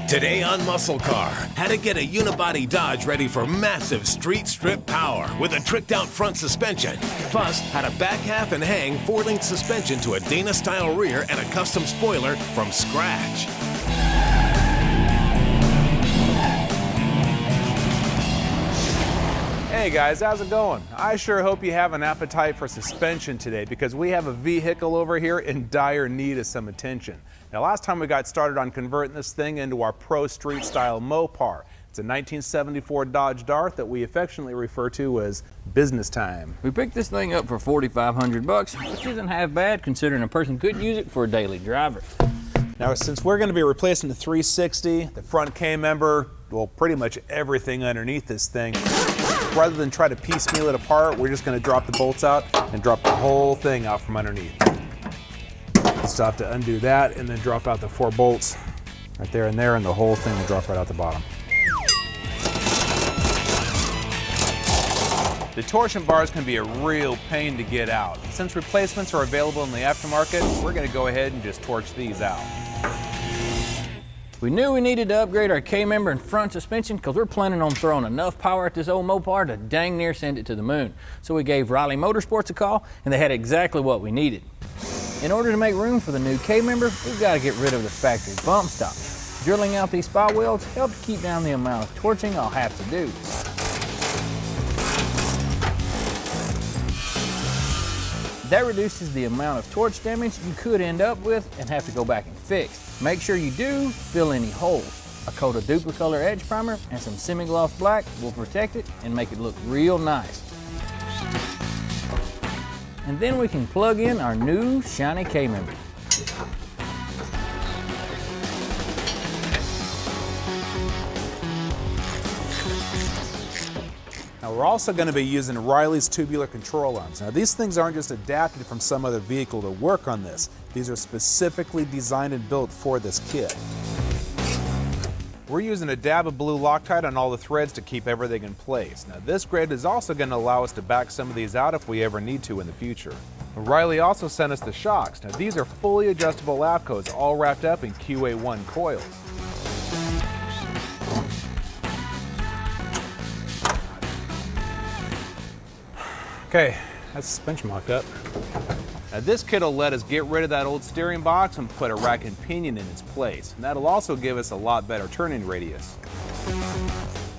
Today on MuscleCar, how to get a unibody Dodge ready for massive street strip power with a tricked-out front suspension. Plus, how to back half and hang four-link suspension to a Dana-style rear and a custom spoiler from scratch. Hey guys, how's it going? I sure hope you have an appetite for suspension today because we have a vehicle over here in dire need of some attention. Now, last time we got started on converting this thing into our pro street style Mopar. It's a 1974 Dodge Dart that we affectionately refer to as business time. We picked this thing up for $4,500, which isn't half bad considering a person could use it for a daily driver. Now, since we're going to be replacing the 360, the front K-member, well, pretty much everything underneath this thing, rather than try to piecemeal it apart, we're just going to drop the bolts out and drop the whole thing out from underneath. Just have to undo that and then drop out the 4 bolts right there, and the whole thing will drop right out the bottom. The torsion bars can be a real pain to get out. Since replacements are available in the aftermarket, we're going to go ahead and just torch these out. We knew we needed to upgrade our K-member and front suspension because we're planning on throwing enough power at this old Mopar to dang near send it to the moon. So we gave Riley Motorsports a call, and they had exactly what we needed. In order to make room for the new K-member, we've got to get rid of the factory bump stops. Drilling out these spot welds helps keep down the amount of torching I'll have to do. That reduces the amount of torch damage you could end up with and have to go back and fix. Make sure you do fill any holes. A coat of Duplicolor edge primer and some semi-gloss black will protect it and make it look real nice. And then we can plug in our new shiny K-member. Now, we're also going to be using Riley's tubular control arms. Now, these things aren't just adapted from some other vehicle to work on this. These are specifically designed and built for this kit. We're using a dab of blue Loctite on all the threads to keep everything in place. Now, this grid is also going to allow us to back some of these out if we ever need to in the future. Riley also sent us the shocks. Now, these are fully adjustable lap codes, all wrapped up in QA1 coils. Okay, that's suspension mocked up. Now, this kit will let us get rid of that old steering box and put a rack and pinion in its place. And that'll also give us a lot better turning radius.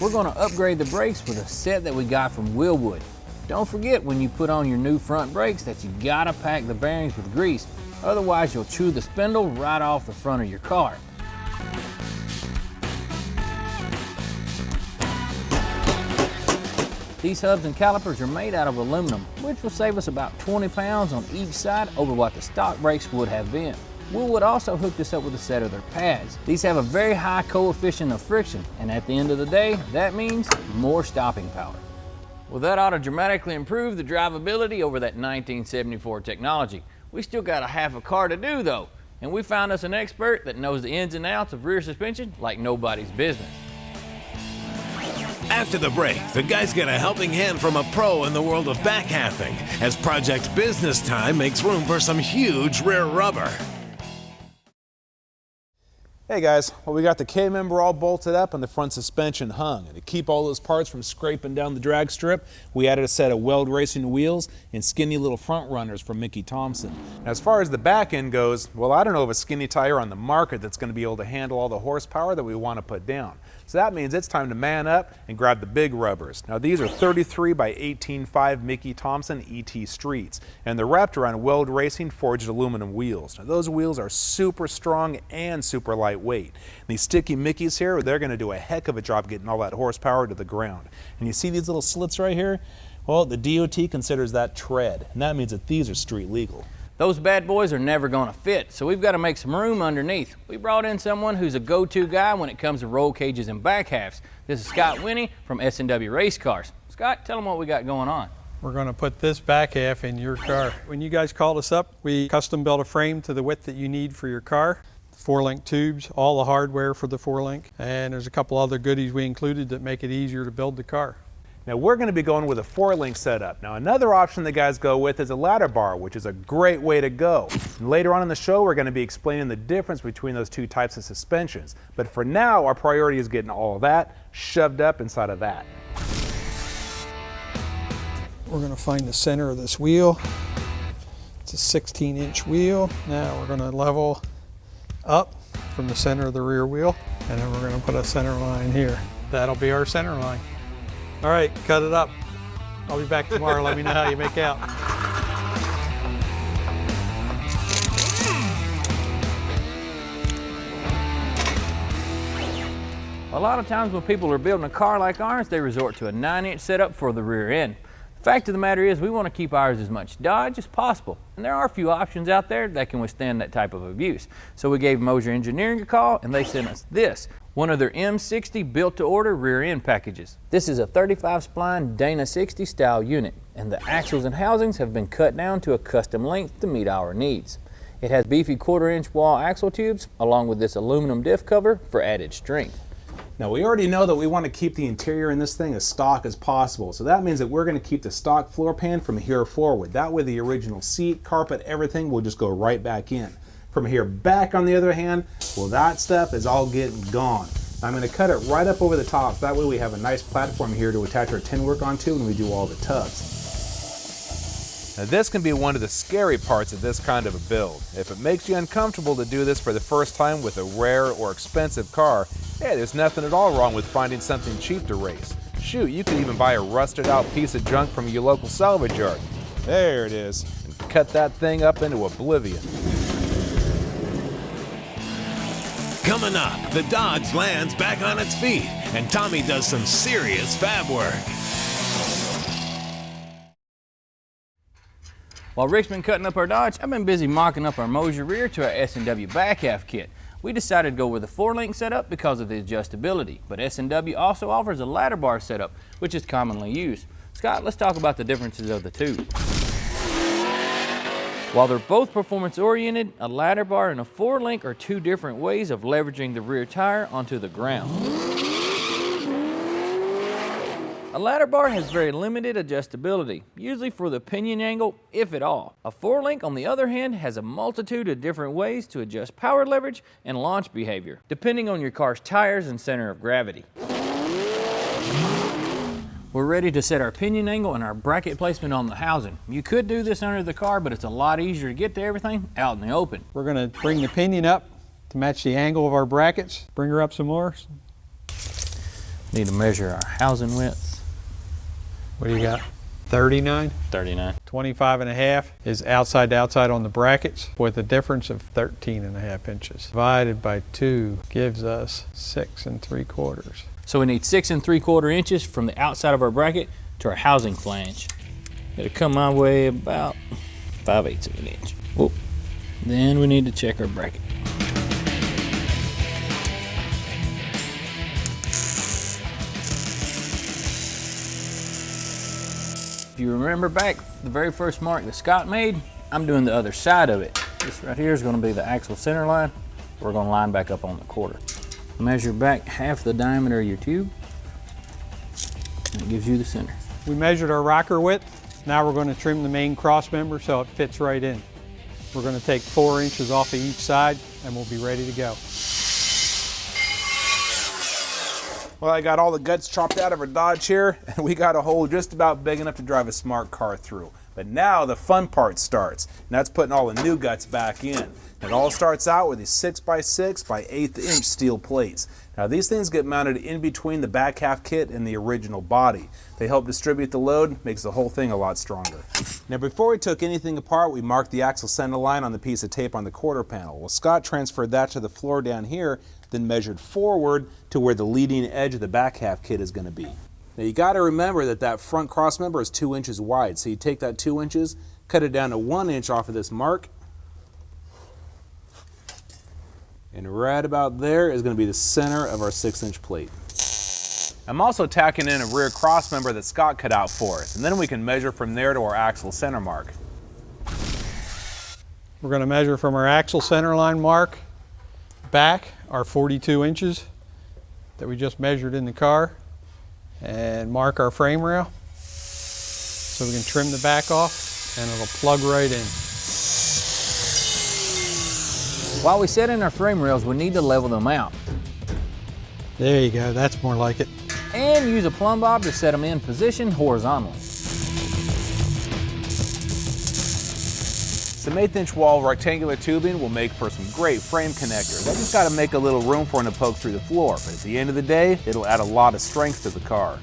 We're going to upgrade the brakes with a set that we got from Willwood. Don't forget when you put on your new front brakes that you gotta pack the bearings with grease, otherwise you'll chew the spindle right off the front of your car. These hubs and calipers are made out of aluminum, which will save us about 20 pounds on each side over what the stock brakes would have been. Willwood also hooked us up with a set of their pads. These have a very high coefficient of friction, and at the end of the day, that means more stopping power. Well, that ought to dramatically improve the drivability over that 1974 technology. We still got a half a car to do though, and we found us an expert that knows the ins and outs of rear suspension like nobody's business. After the break, the guys get a helping hand from a pro in the world of back halving as Project Business Time makes room for some huge rear rubber. Hey guys, well, we got the K-member all bolted up and the front suspension hung. And to keep all those parts from scraping down the drag strip, we added a set of weld racing wheels and skinny little front runners from Mickey Thompson. Now, as far as the back end goes, well, I don't know of a skinny tire on the market that's going to be able to handle all the horsepower that we want to put down. So that means it's time to man up and grab the big rubbers. Now, these are 33 by 18.5 Mickey Thompson ET Streets, and they're wrapped around weld racing forged aluminum wheels. Now, those wheels are super strong and super lightweight. These sticky Mickeys here, they're going to do a heck of a job getting all that horsepower to the ground. And you see these little slits right here? Well, the DOT considers that tread, and that means that these are street legal. Those bad boys are never going to fit, so we've got to make some room underneath. We brought in someone who's a go-to guy when it comes to roll cages and back halves. This is Scott Winnie from S&W Race Cars. Scott, tell them what we got going on. We're going to put this back half in your car. When you guys called us up, we custom built a frame to the width that you need for your car. 4-link tubes, all the hardware for the 4-link, and there's a couple other goodies we included that make it easier to build the car. Now we're going to be going with a 4-link setup. Now another option the guys go with is a ladder bar, which is a great way to go. And later on in the show we're going to be explaining the difference between those two types of suspensions. But for now our priority is getting all of that shoved up inside of that. We're going to find the center of this wheel. It's a 16-inch wheel. Now we're going to level up from the center of the rear wheel, and then we're going to put a center line here. That'll be our center line. All right, cut it up. I'll be back tomorrow. Let me know how you make out. A lot of times when people are building a car like ours, they resort to a 9-inch setup for the rear end. The fact of the matter is we want to keep ours as much Dodge as possible. And there are a few options out there that can withstand that type of abuse. So we gave Moser Engineering a call and they sent us this, one of their M60 built-to-order rear end packages. This is a 35 spline Dana 60 style unit, and the axles and housings have been cut down to a custom length to meet our needs. It has beefy 1/4-inch wall axle tubes along with this aluminum diff cover for added strength. Now we already know that we want to keep the interior in this thing as stock as possible, so that means that we're going to keep the stock floor pan from here forward. That way the original seat, carpet, everything will just go right back in. From here back, on the other hand, well, that stuff is all getting gone. I'm going to cut it right up over the top, that way we have a nice platform here to attach our tin work onto when we do all the tubs. Now this can be one of the scary parts of this kind of a build. If it makes you uncomfortable to do this for the first time with a rare or expensive car, hey, there's nothing at all wrong with finding something cheap to race. Shoot, you could even buy a rusted out piece of junk from your local salvage yard. There it is, and cut that thing up into oblivion. Coming up, the Dodge lands back on its feet, and Tommy does some serious fab work. While Rick's been cutting up our Dodge, I've been busy mocking up our Moser rear to our S&W back half kit. We decided to go with a 4-link setup because of the adjustability, but S&W also offers a ladder bar setup, which is commonly used. Scott, let's talk about the differences of the two. While they're both performance-oriented, a ladder bar and a 4-link are two different ways of leveraging the rear tire onto the ground. A ladder bar has very limited adjustability, usually for the pinion angle, if at all. A 4-link, on the other hand, has a multitude of different ways to adjust power leverage and launch behavior, depending on your car's tires and center of gravity. We're ready to set our pinion angle and our bracket placement on the housing. You could do this under the car, but it's a lot easier to get to everything out in the open. We're going to bring the pinion up to match the angle of our brackets. Bring her up some more. Need to measure our housing width. What do you got? 39? 39. 25.5 is outside to outside on the brackets with a difference of 13.5 inches. Divided by 2 gives us 6 3/4. So we need 6 3/4 inches from the outside of our bracket to our housing flange. It'll come my way about 5/8 of an inch. Whoop. Then we need to check our bracket. If you remember back, the very first mark that Scott made, I'm doing the other side of it. This right here is going to be the axle center line. We're going to line back up on the quarter. Measure back half the diameter of your tube, and it gives you the center. We measured our rocker width. Now we're going to trim the main cross member so it fits right in. We're going to take 4 inches off of each side and we'll be ready to go. Well, I got all the guts chopped out of our Dodge here, and we got a hole just about big enough to drive a smart car through. But now the fun part starts, and that's putting all the new guts back in. It all starts out with these 6x6 by 1/8 inch steel plates. Now these things get mounted in between the back half kit and the original body. They help distribute the load, makes the whole thing a lot stronger. Now before we took anything apart, we marked the axle center line on the piece of tape on the quarter panel. Well, Scott transferred that to the floor down here, then measured forward to where the leading edge of the back half kit is going to be. Now you got to remember that that front cross member is 2 inches wide, so you take that 2 inches, cut it down to 1 inch off of this mark, and right about there is going to be the center of our 6-inch plate. I'm also tacking in a rear cross member that Scott cut out for us, and then we can measure from there to our axle center mark. We're going to measure from our axle center line mark back our 42 inches that we just measured in the car, and mark our frame rail so we can trim the back off and it'll plug right in. While we set in our frame rails, we need to level them out. There you go, that's more like it. And use a plumb bob to set them in position horizontally. Some 1/8" wall rectangular tubing will make for some great frame connectors. I just got to make a little room for them to poke through the floor, but at the end of the day, it'll add a lot of strength to the car.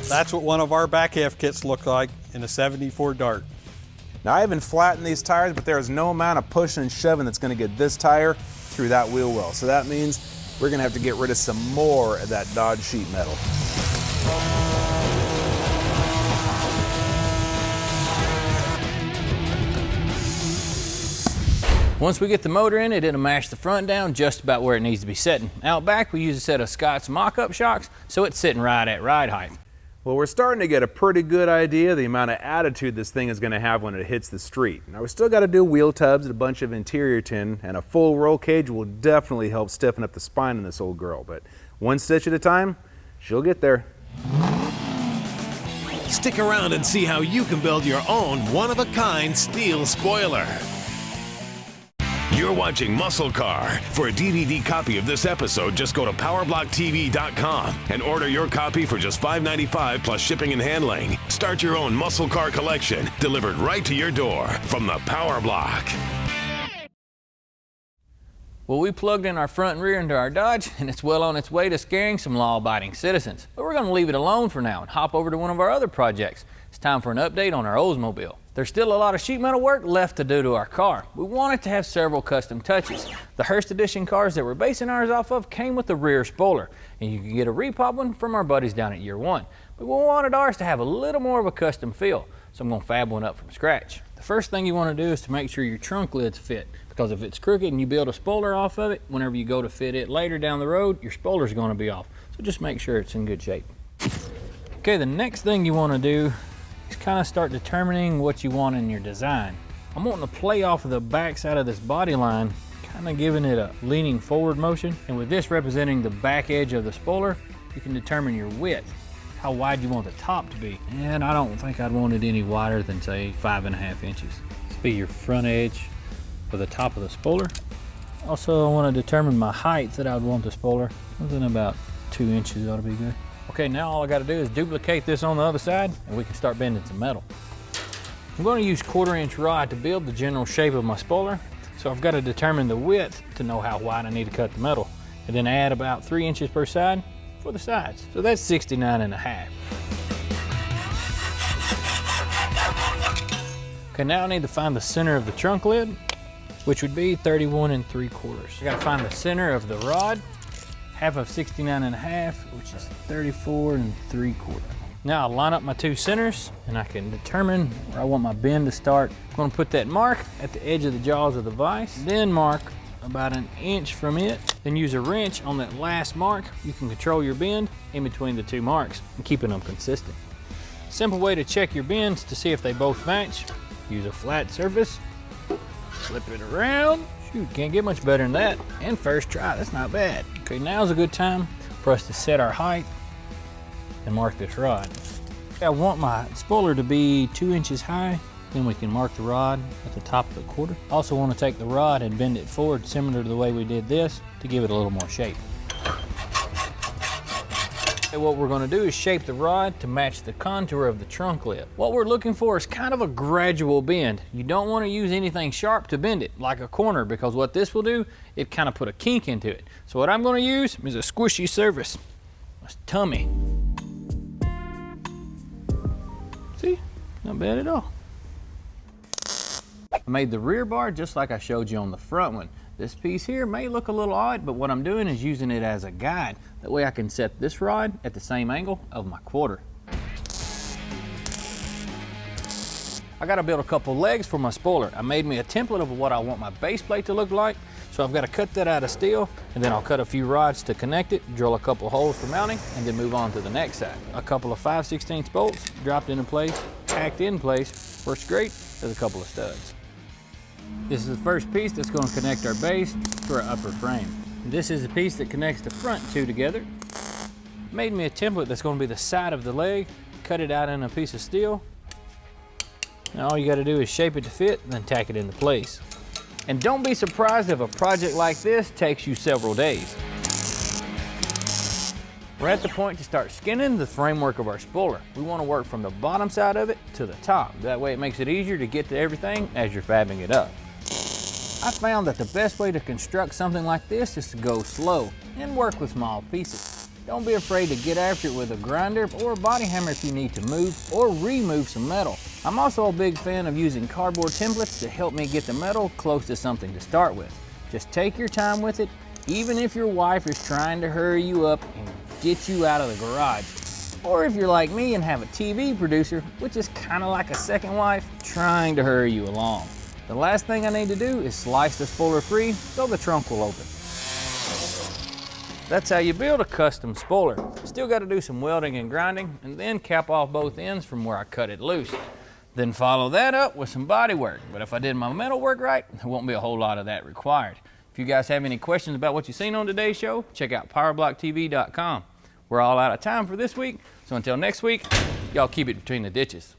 That's what one of our back half kits look like in a 74 Dart. Now I haven't flattened these tires, but there is no amount of pushing and shoving that's going to get this tire through that wheel well. So that means we're going to have to get rid of some more of that Dodge sheet metal. Once we get the motor in it, it'll mash the front down just about where it needs to be sitting. Out back, we use a set of Scott's mock-up shocks, so it's sitting right at ride height. Well, we're starting to get a pretty good idea of the amount of attitude this thing is going to have when it hits the street. Now, we still got to do wheel tubs and a bunch of interior tin, and a full roll cage will definitely help stiffen up the spine in this old girl, but one stitch at a time, she'll get there. Stick around and see how you can build your own one-of-a-kind steel spoiler. You're watching MuscleCar. For a DVD copy of this episode, just go to PowerBlockTV.com and order your copy for just $5.95 plus shipping and handling. Start your own MuscleCar collection, delivered right to your door from the PowerBlock. Well, we plugged in our front and rear into our Dodge, and it's well on its way to scaring some law-abiding citizens. But we're going to leave it alone for now and hop over to one of our other projects. It's time for an update on our Oldsmobile. There's still a lot of sheet metal work left to do to our car. We wanted to have several custom touches. The Hearst Edition cars that we're basing ours off of came with a rear spoiler, and you can get a repop one from our buddies down at Year One. But we wanted ours to have a little more of a custom feel, so I'm going to fab one up from scratch. The first thing you want to do is to make sure your trunk lids fit, because if it's crooked and you build a spoiler off of it, whenever you go to fit it later down the road, your spoiler's going to be off. So just make sure it's in good shape. Okay, the next thing you want to do is kind of start determining what you want in your design. I'm wanting to play off of the back side of this body line, kind of giving it a leaning forward motion. And with this representing the back edge of the spoiler, you can determine your width, how wide you want the top to be. And I don't think I'd want it any wider than say 5.5 inches. This will be your front edge for the top of the spoiler. Also, I want to determine my height that I would want the spoiler. Within about 2 inches ought to be good. Okay, now all I got to do is duplicate this on the other side and we can start bending some metal. I'm going to use 1/4 inch rod to build the general shape of my spoiler. So I've got to determine the width to know how wide I need to cut the metal, and then add about 3 inches per side for the sides. So that's 69.5. Okay, now I need to find the center of the trunk lid, which would be 31 3/4. I got to find the center of the rod, half of 69.5, which is 34 3/4. Now I'll line up my two centers and I can determine where I want my bend to start. I'm going to put that mark at the edge of the jaws of the vise, then mark about 1 inch from it, then use a wrench on that last mark. You can control your bend in between the two marks and keeping them consistent. Simple way to check your bends to see if they both match. Use a flat surface, flip it around. Shoot, can't get much better than that. And first try, that's not bad. Okay, now's a good time for us to set our height and mark this rod. I want my spoiler to be 2 inches high, then we can mark the rod at the top of the quarter. Also want to take the rod and bend it forward similar to the way we did this to give it a little more shape. And what we're going to do is shape the rod to match the contour of the trunk lid. What we're looking for is kind of a gradual bend. You don't want to use anything sharp to bend it, like a corner, because what this will do, it kind of put a kink into it. So what I'm going to use is a squishy surface, a tummy. See, not bad at all. I made the rear bar just like I showed you on the front one. This piece here may look a little odd, but what I'm doing is using it as a guide. That way I can set this rod at the same angle of my quarter. I gotta build a couple legs for my spoiler. I made me a template of what I want my base plate to look like. So I've got to cut that out of steel, and then I'll cut a few rods to connect it, drill a couple holes for mounting, and then move on to the next side. A couple of 5/16 bolts dropped into place, tacked in place. Works great. There's a couple of studs. This is the first piece that's going to connect our base to our upper frame. This is the piece that connects the front two together. Made me a template that's going to be the side of the leg. Cut it out in a piece of steel. Now all you got to do is shape it to fit and then tack it into place. And don't be surprised if a project like this takes you several days. We're at the point to start skinning the framework of our spoiler. We want to work from the bottom side of it to the top. That way it makes it easier to get to everything as you're fabbing it up. I found that the best way to construct something like this is to go slow and work with small pieces. Don't be afraid to get after it with a grinder or a body hammer if you need to move or remove some metal. I'm also a big fan of using cardboard templates to help me get the metal close to something to start with. Just take your time with it, even if your wife is trying to hurry you up and get you out of the garage. Or if you're like me and have a TV producer, which is kind of like a second wife, trying to hurry you along. The last thing I need to do is slice the spoiler free so the trunk will open. That's how you build a custom spoiler. Still got to do some welding and grinding and then cap off both ends from where I cut it loose. Then follow that up with some body work. But if I did my metal work right, there won't be a whole lot of that required. If you guys have any questions about what you've seen on today's show, check out PowerBlockTV.com. We're all out of time for this week, so until next week, y'all keep it between the ditches.